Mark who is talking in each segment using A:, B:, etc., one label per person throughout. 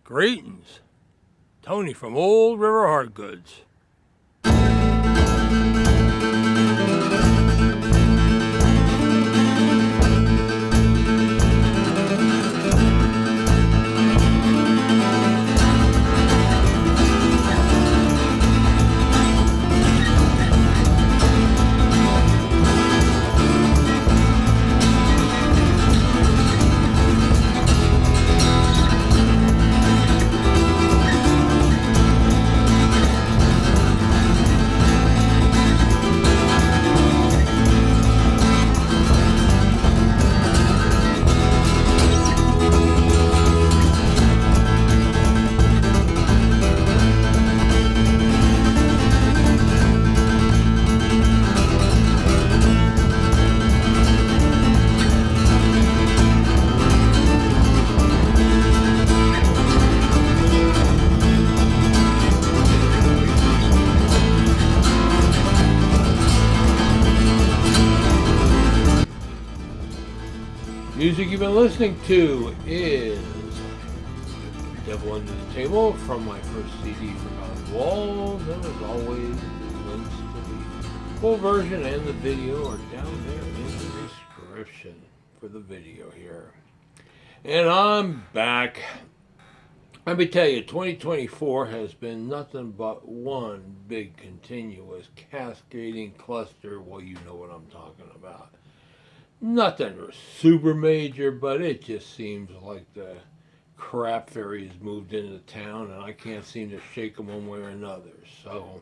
A: Greetings, Tony from Old River Hardgoods. Music you've been listening to is Devil Under the Table from my first CD, Forgotten Walls, and as always, links to the full version and the video are down there in the description for the video here. And I'm back. Let me tell you, 2024 has been nothing but one big continuous cascading cluster. Well, you know what I'm talking about. Nothing super major, but it just seems like the crap fairy has moved into town and I can't seem to shake them one way or another. So,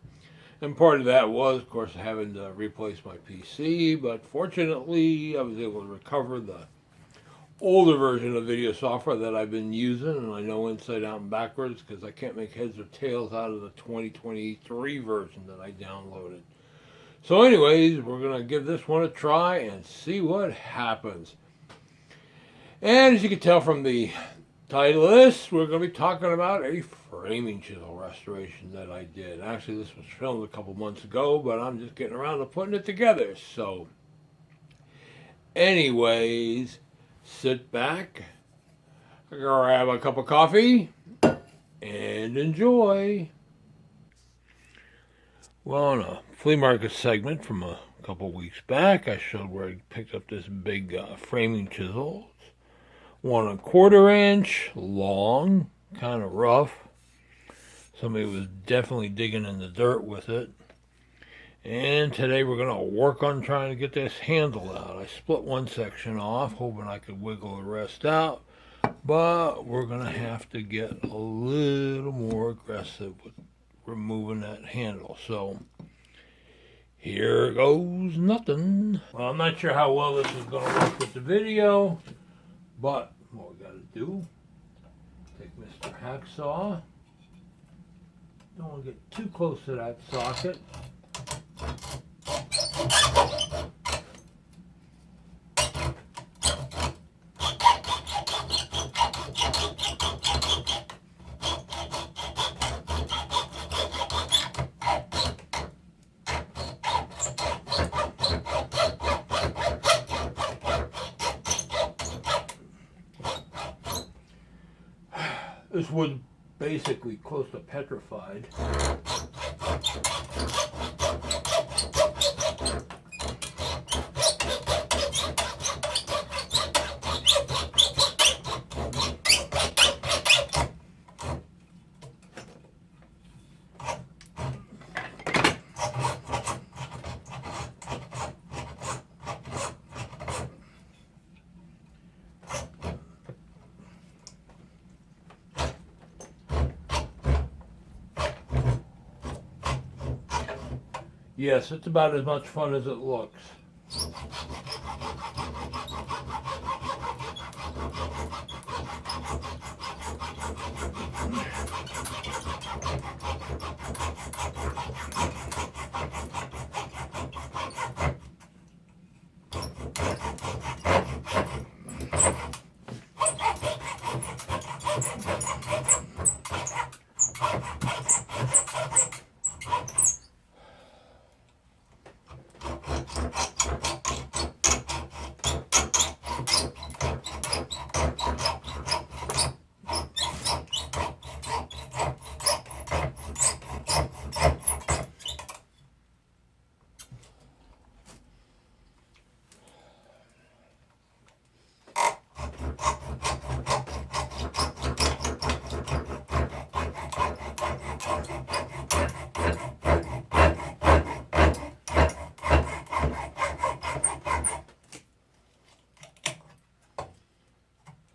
A: and part of that was, of course, having to replace my PC, but fortunately I was able to recover the older version of video software that I've been using, and I know inside out and backwards because I can't make heads or tails out of the 2023 version that I downloaded. So anyways, we're going to give this one a try and see what happens. And as you can tell from the title of this, we're going to be talking about a framing chisel restoration that I did. Actually, this was filmed a couple months ago, but I'm just getting around to putting it together. So anyways, sit back, grab a cup of coffee, and enjoy. Well, on a flea market segment from a couple weeks back, I showed where I picked up this big framing chisel. 1 1/4 inch long, kind of rough. Somebody was definitely digging in the dirt with it. And today we're going to work on trying to get this handle out. I split one section off, hoping I could wiggle the rest out. But we're going to have to get a little more aggressive with removing that handle. So here goes nothing. Well, I'm not sure how well this is going to work with the video, but what we got to do, take Mr. Hacksaw. Don't want to get too close to that socket. This wood basically close to petrified. Yes, it's about as much fun as it looks.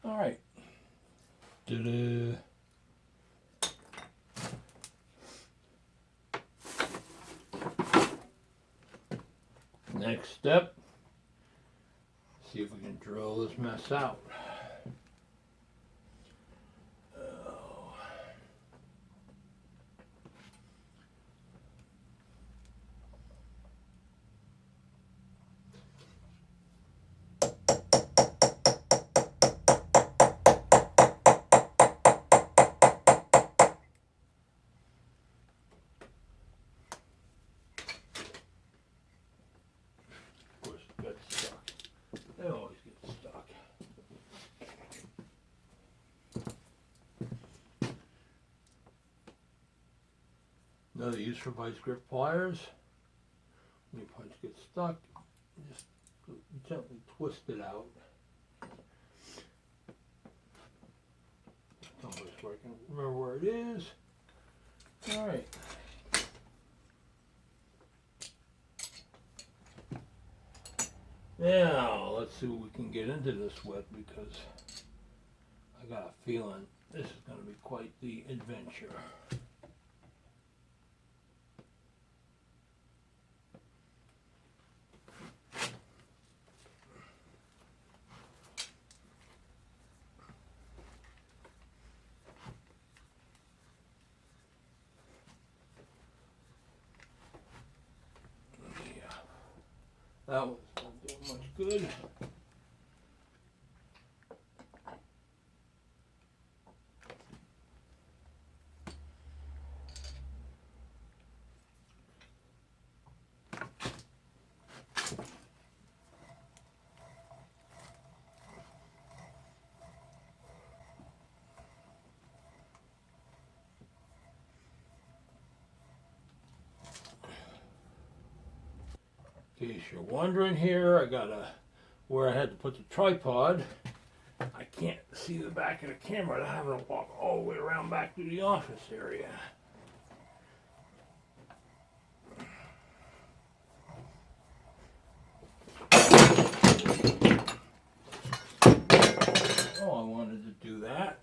A: All right. Ta-da. Next step, see if we can drill this mess out. Of course, it got stuck. They always get stuck. Another use for vice grip pliers. When your punch gets stuck, just gently twist it out. Almost where I can remember where it is. All right. Now, let's see what we can get into this with, because I got a feeling this is going to be quite the adventure. Yeah, that was not doing much good. In case you're wondering here, I got where I had to put the tripod. I can't see the back of the camera. I'm having to walk all the way around back to the office area. Oh, I wanted to do that.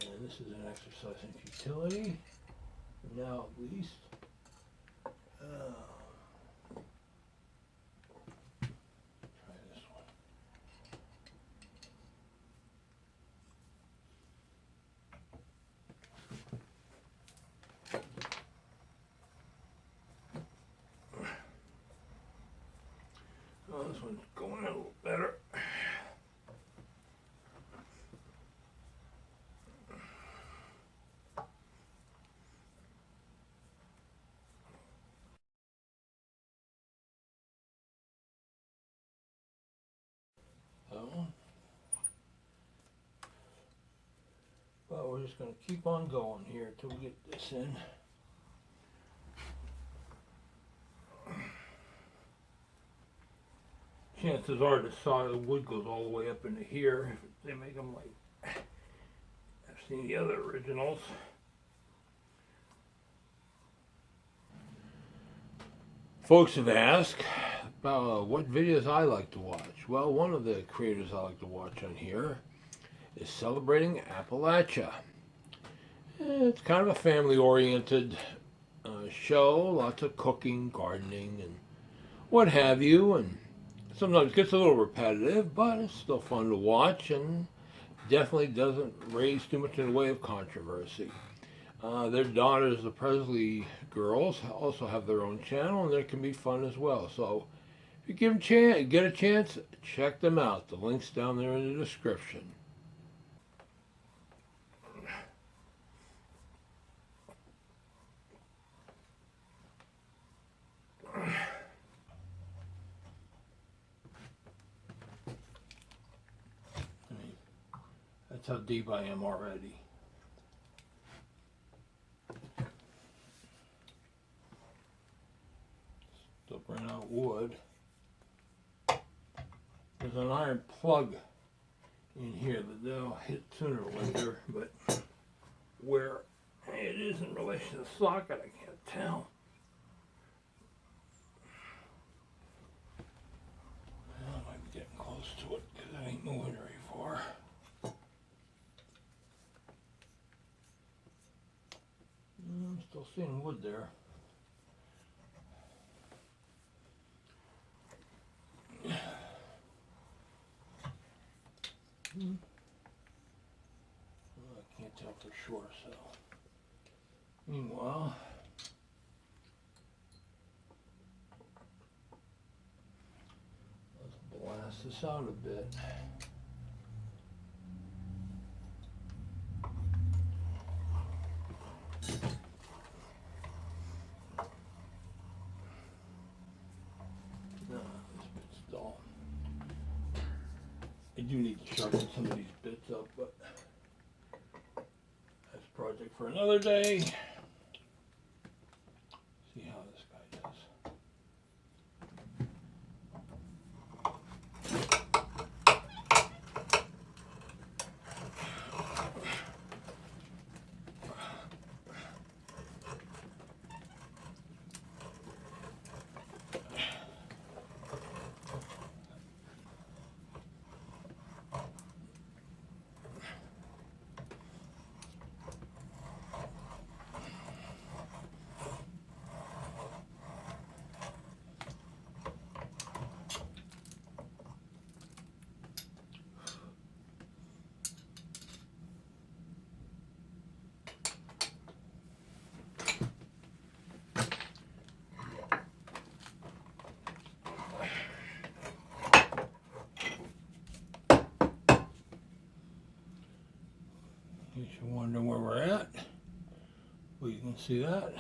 A: And this is an exercise in futility. Now at least. Try this one. Oh, this one's going a little better. But we're just going to keep on going here till we get this in. Chances are the side of the wood goes all the way up into here. They make them like, I've seen the other originals. Folks have asked about what videos I like to watch. Well, one of the creators I like to watch on here is Celebrating Appalachia. It's kind of a family-oriented show, lots of cooking, gardening, and what have you, and sometimes it gets a little repetitive, but it's still fun to watch and definitely doesn't raise too much in the way of controversy. Their daughters, the Presley girls, also have their own channel, and they can be fun as well. So if you get a chance, check them out. The link's down there in the description. how deep I am already. Still bring out wood. There's an iron plug in here that they'll hit sooner or later, but where it is in relation to the socket, I can't tell. Well, I might be getting close to it because I ain't moving very far. I'm still seeing wood there. Well, I can't tell for sure, so. Meanwhile, let's blast this out a bit. No, this bit's dull. I do need to sharpen some of these bits up, but that's a project for another day. See how this guy does. In case you're wondering where we're at, well, you can see that.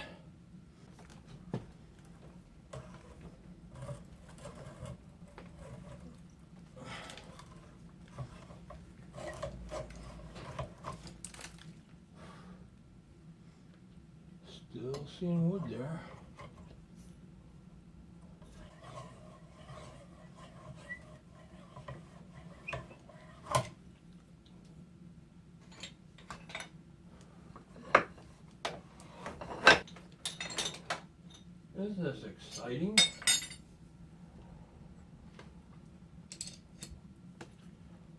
A: Still seeing wood there. Isn't this exciting?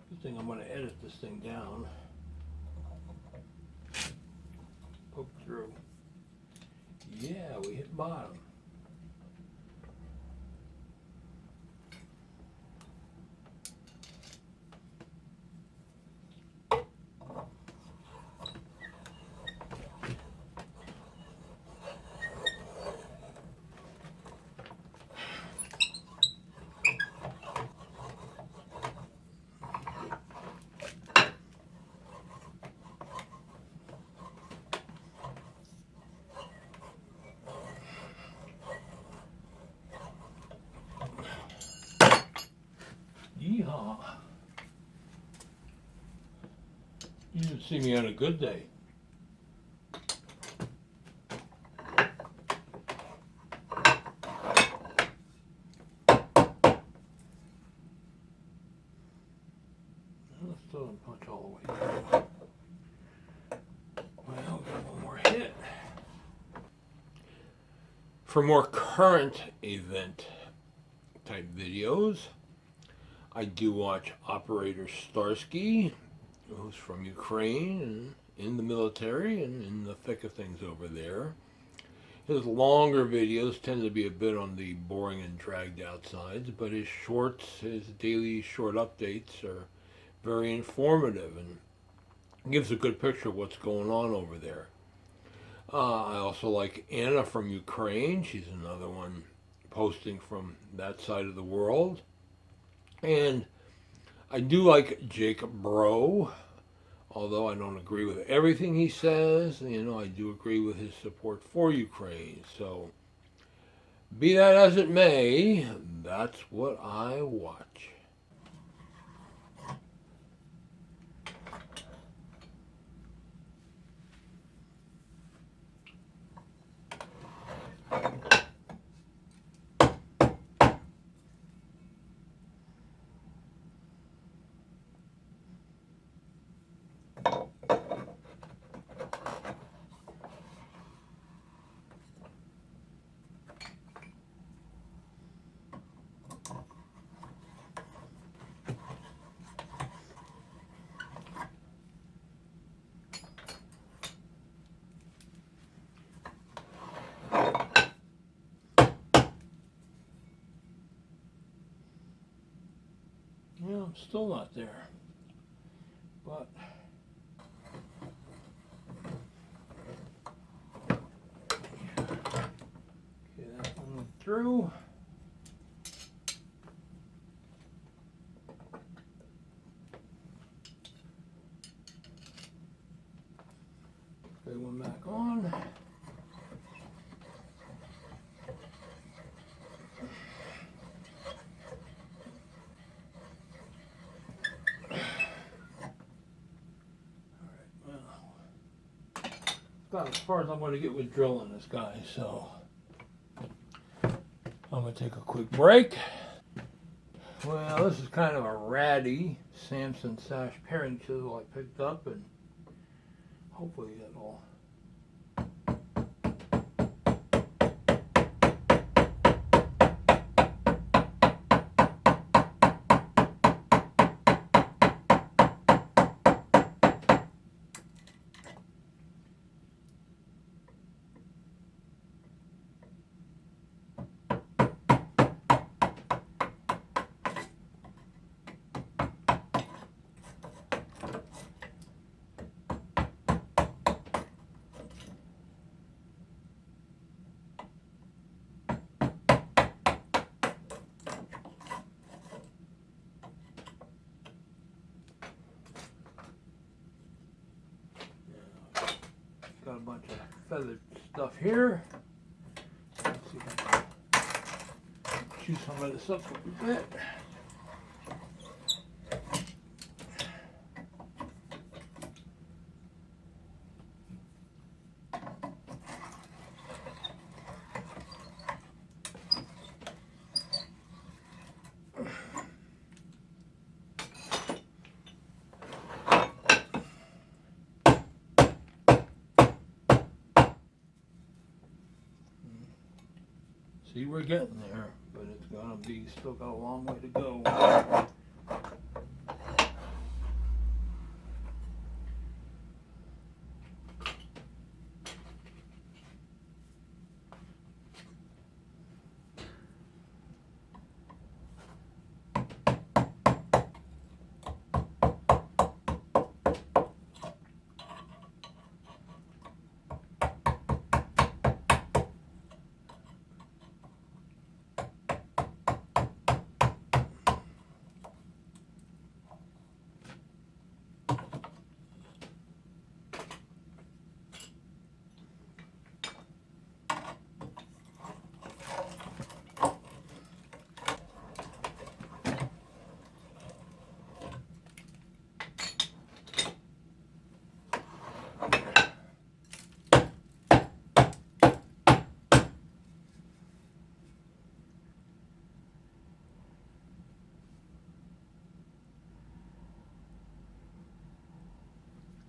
A: Good thing I'm going to edit this thing down. Poke through. Yeah, we hit bottom. Yeehaw. You didn't see me on a good day. Let's still don't punch all the way through. Well, got one more hit. For more current event type videos, I do watch Operator Starsky, who's from Ukraine and in the military and in the thick of things over there. His longer videos tend to be a bit on the boring and dragged out sides, but his shorts, his daily short updates are very informative and gives a good picture of what's going on over there. I also like Anna from Ukraine. She's another one posting from that side of the world. And I do like Jake Broe, although I don't agree with everything he says. You know, I do agree with his support for Ukraine. So, be that as it may, that's what I watch. Still not there. But okay, that one went through. Big one back on. About as far as I'm going to get with drilling this guy, so I'm going to take a quick break. Well, this is kind of a ratty Samson sash paring chisel I picked up, and hopefully that'll got a bunch of feathered stuff here. Let's see if I can chew some of this up a bit. See, we're getting there, but it's gonna be still got a long way to go.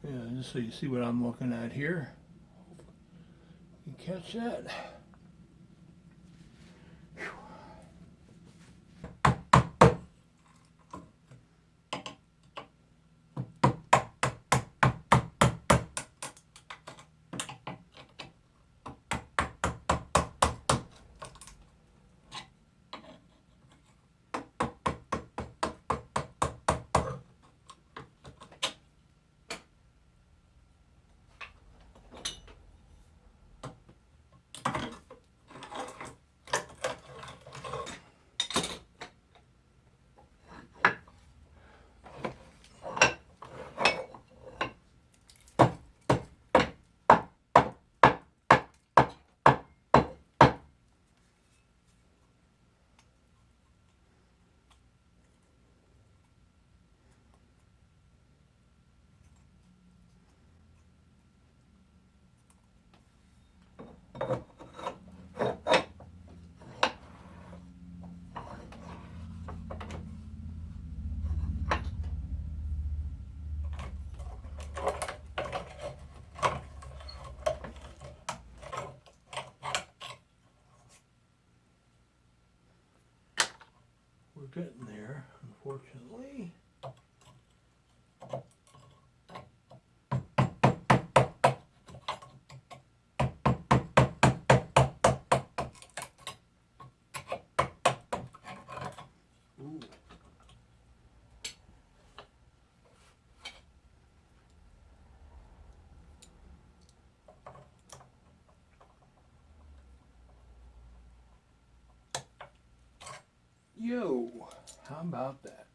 A: Yeah, just so you see what I'm looking at here. You can catch that. We're getting there, unfortunately. Ooh. video. How about that?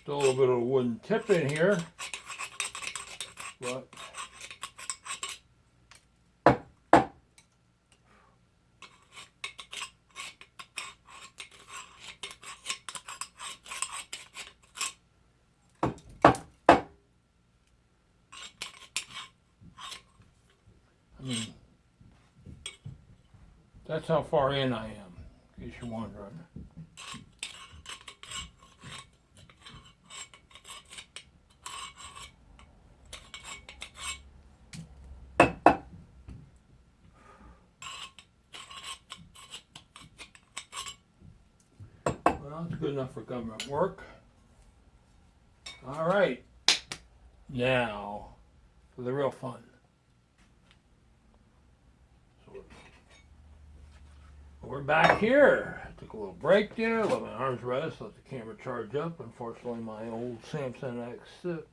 A: Still a little bit of a wooden tip in here, but I mean, that's how far in I am, in case you're wondering. Well, it's good enough for government work. All right, now for the real fun. We're back here. I took a little break there, let my arms rest, let the camera charge up. Unfortunately, my old Samsung X6 does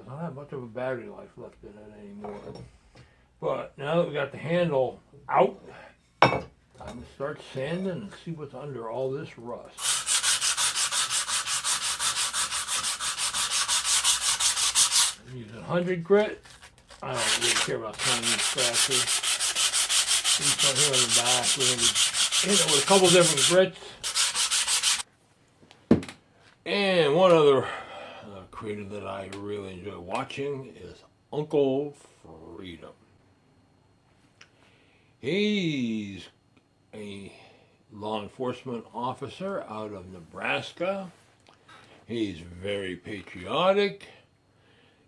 A: not have much of a battery life left in it anymore. But now that we got the handle out, time to start sanding and see what's under all this rust. I'm using 100 grit. I don't really care about tiny scratches. These right here on the back, we're going to hit it with a couple different grits. And one other creator that I really enjoy watching is Uncle Freedom. He's a law enforcement officer out of Nebraska. He's very patriotic.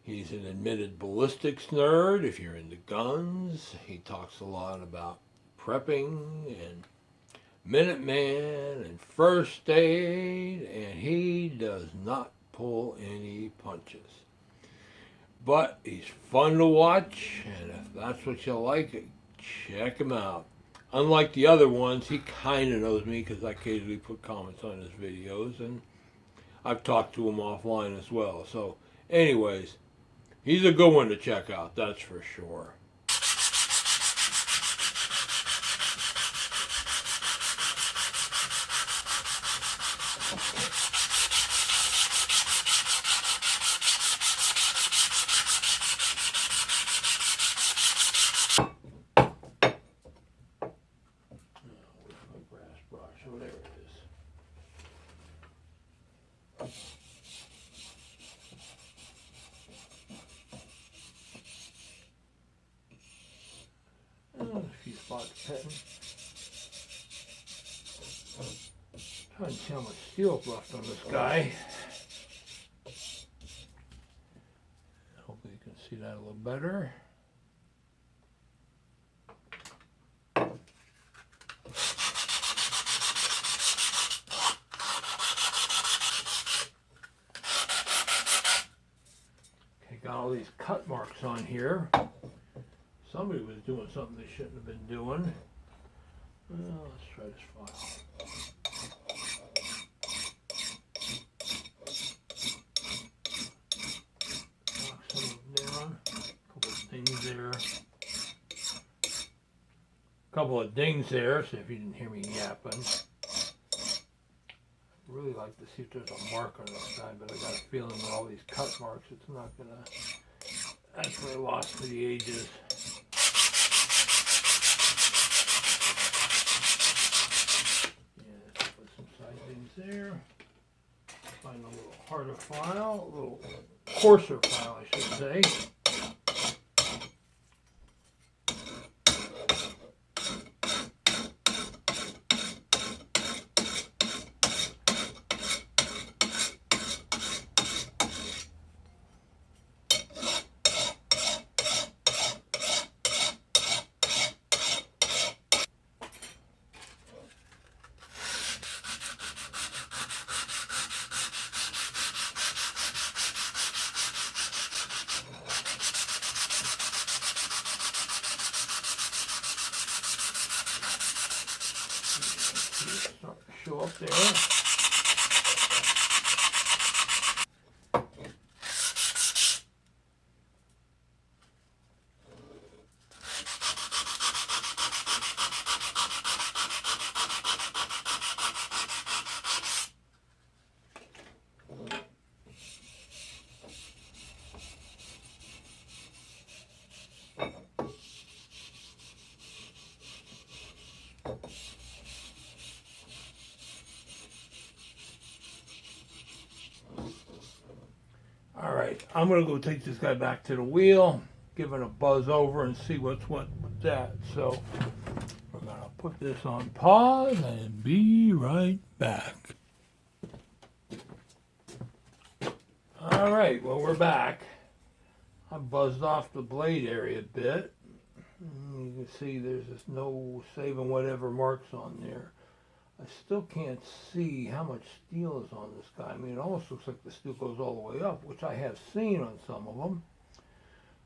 A: He's an admitted ballistics nerd if you're into guns. He talks a lot about prepping and Minuteman and first aid, and he does not pull any punches. But he's fun to watch, and if that's what you like, check him out. Unlike the other ones, he kind of knows me because I occasionally put comments on his videos, and I've talked to him offline as well. So anyways, he's a good one to check out, that's for sure. A few spots petting. Trying to see how much steel left on this guy. Hopefully you can see that a little better. Okay, got all these cut marks on here. Somebody was doing something they shouldn't have been doing. Well, let's try this file. Knock some of them down. A couple of dings there. A couple of dings there, so if you didn't hear me yapping. I'd really like to see if there's a mark on this guy, but I got a feeling with all these cut marks, it's not gonna. That's really lost for the ages. There. Find a little harder file, a little coarser file, I should say. right there. Alright, I'm going to go take this guy back to the wheel, give it a buzz over and see what's what with that. So we're going to put this on pause and be right back. Alright, well we're back. I buzzed off the blade area a bit. You can see there's just no saving whatever marks on there. I still can't see how much steel is on this guy. I mean, it almost looks like the steel goes all the way up, which I have seen on some of them.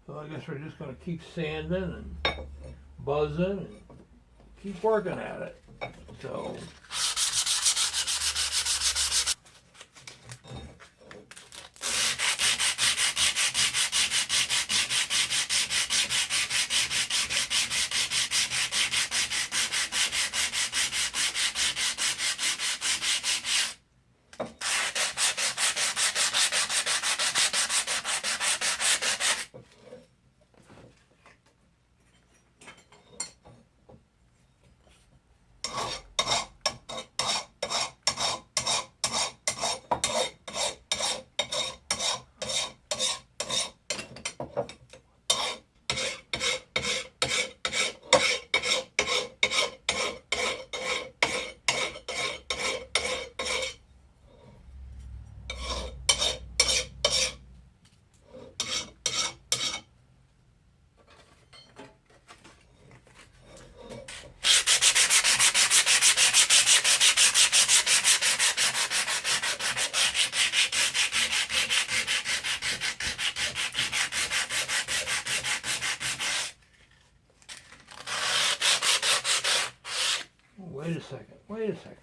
A: So I guess we're just going to keep sanding and buzzing and keep working at it. So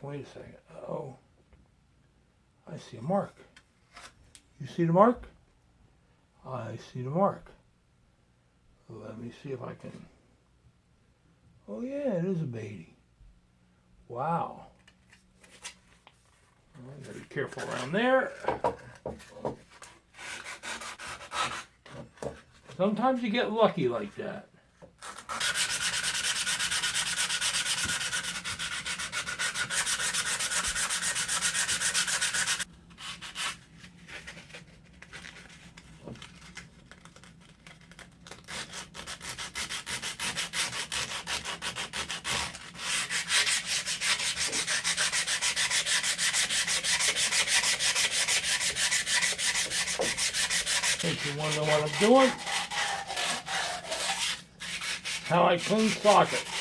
A: wait a second. Oh, I see a mark. You see the mark? I see the mark. Let me see if I can. Oh yeah, it is a Beatty. Wow. I gotta be careful around there. Sometimes you get lucky like that. In case you wonder what I'm doing, how I clean sockets.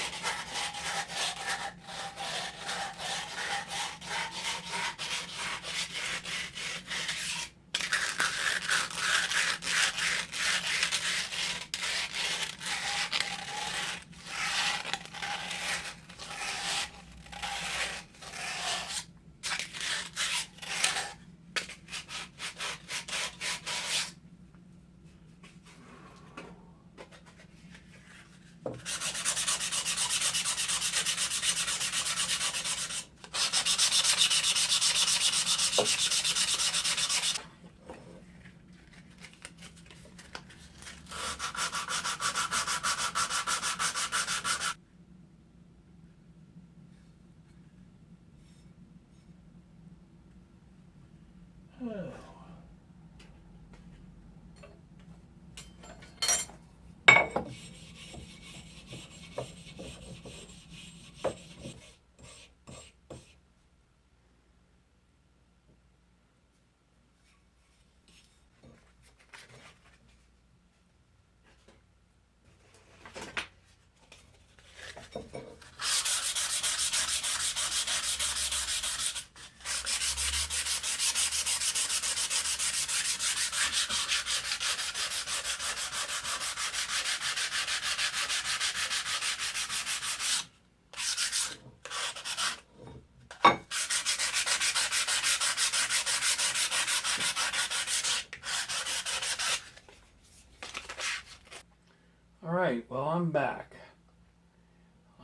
A: Alright, well, I'm back.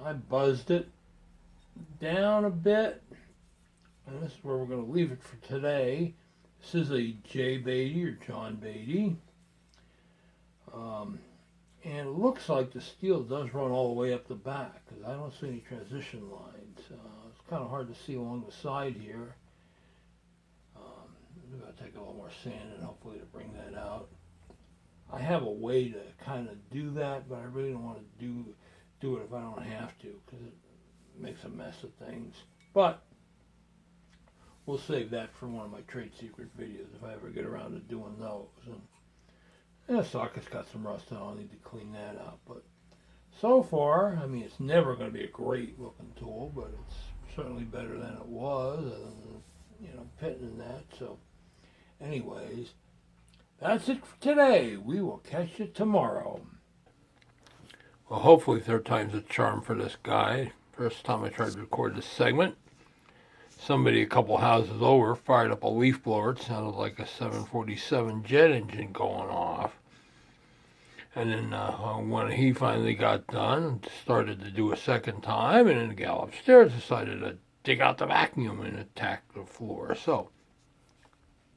A: I buzzed it down a bit, and this is where we're going to leave it for today. This is a J Beatty or John Beatty. And it looks like the steel does run all the way up the back, because I don't see any transition lines. It's kind of hard to see along the side here. I'm going to take a little more sand and hopefully to bring that out. I have a way to kind of do that, but I really don't want to do it if I don't have to, because it makes a mess of things. But we'll save that for one of my trade secret videos if I ever get around to doing those. And the socket's got some rust on it. I'll need to clean that out. But so far, I mean, it's never going to be a great looking tool, but it's certainly better than it was, other than, you know, pitting and that. So anyways, that's it for today. We will catch you tomorrow. Well, hopefully third time's a charm for this guy. First time I tried to record this segment, somebody a couple houses over fired up a leaf blower. It sounded like a 747 jet engine going off. And then when he finally got done, started to do a second time, and then the gal upstairs decided to dig out the vacuum and attack the floor. So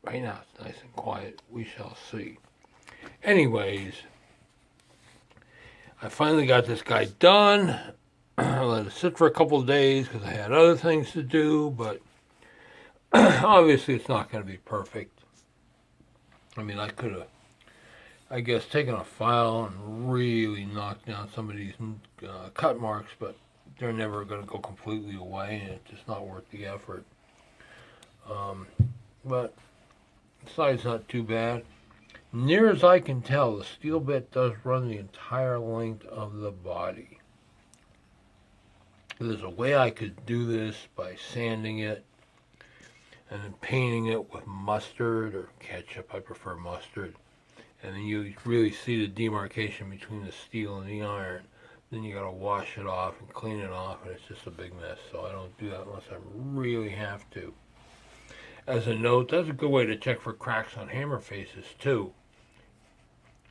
A: right now it's nice and quiet. We shall see. Anyways, I finally got this guy done. I let it sit for a couple of days because I had other things to do, but obviously it's not going to be perfect. I mean, I could have, I guess, taken a file and really knocked down some of these cut marks, but they're never going to go completely away, and it's just not worth the effort. But the side's not too bad. Near as I can tell, the steel bit does run the entire length of the body. There's a way I could do this by sanding it and then painting it with mustard or ketchup. I prefer mustard. And then you really see the demarcation between the steel and the iron. Then you got to wash it off and clean it off, and it's just a big mess. So I don't do that unless I really have to. As a note, that's a good way to check for cracks on hammer faces too.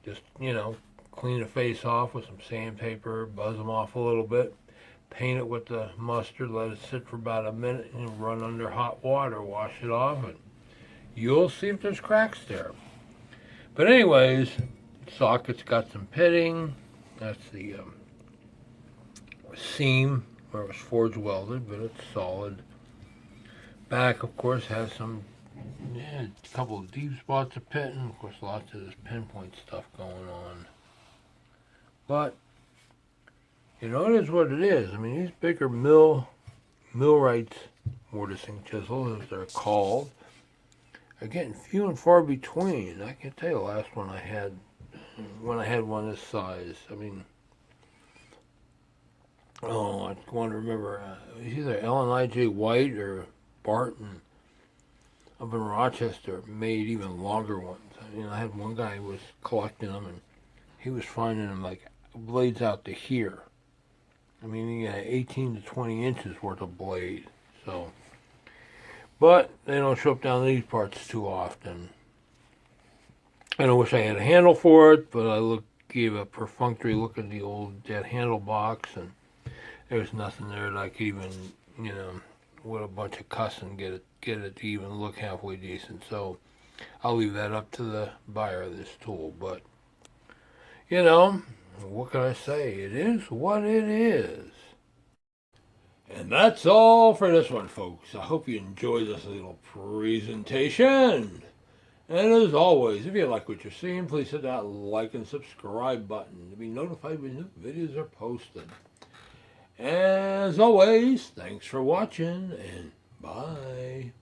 A: Just, you know, clean the face off with some sandpaper, buzz them off a little bit, paint it with the mustard, let it sit for about a minute, and run under hot water, wash it off, and you'll see if there's cracks there. But anyways, socket's got some pitting. That's the seam where it was forge welded, but it's solid. Back, of course, has some, a couple of deep spots of pitting. Of course, lots of this pinpoint stuff going on. But, you know, it is what it is. I mean, these bigger millwrights mortising chisels, as they're called, are getting few and far between. I can tell you the last one I had, when I had one this size. I mean, I want to remember, it was either L&I.J. White or Barton up in Rochester made even longer ones. I mean, I had one guy who was collecting them, and he was finding them like blades out to here. I mean, he had 18 to 20 inches worth of blade. So, but they don't show up down these parts too often. And I wish I had a handle for it, but I gave a perfunctory look at the old dead handle box, and there was nothing there that I could even, you know, with a bunch of cussing get it to even look halfway decent. So I'll leave that up to the buyer of this tool. But, you know, what can I say? It is what it is. And that's all for this one, folks. I hope you enjoyed this little presentation. And as always, if you like what you're seeing, please hit that like and subscribe button to be notified when new videos are posted. As always, thanks for watching, and bye.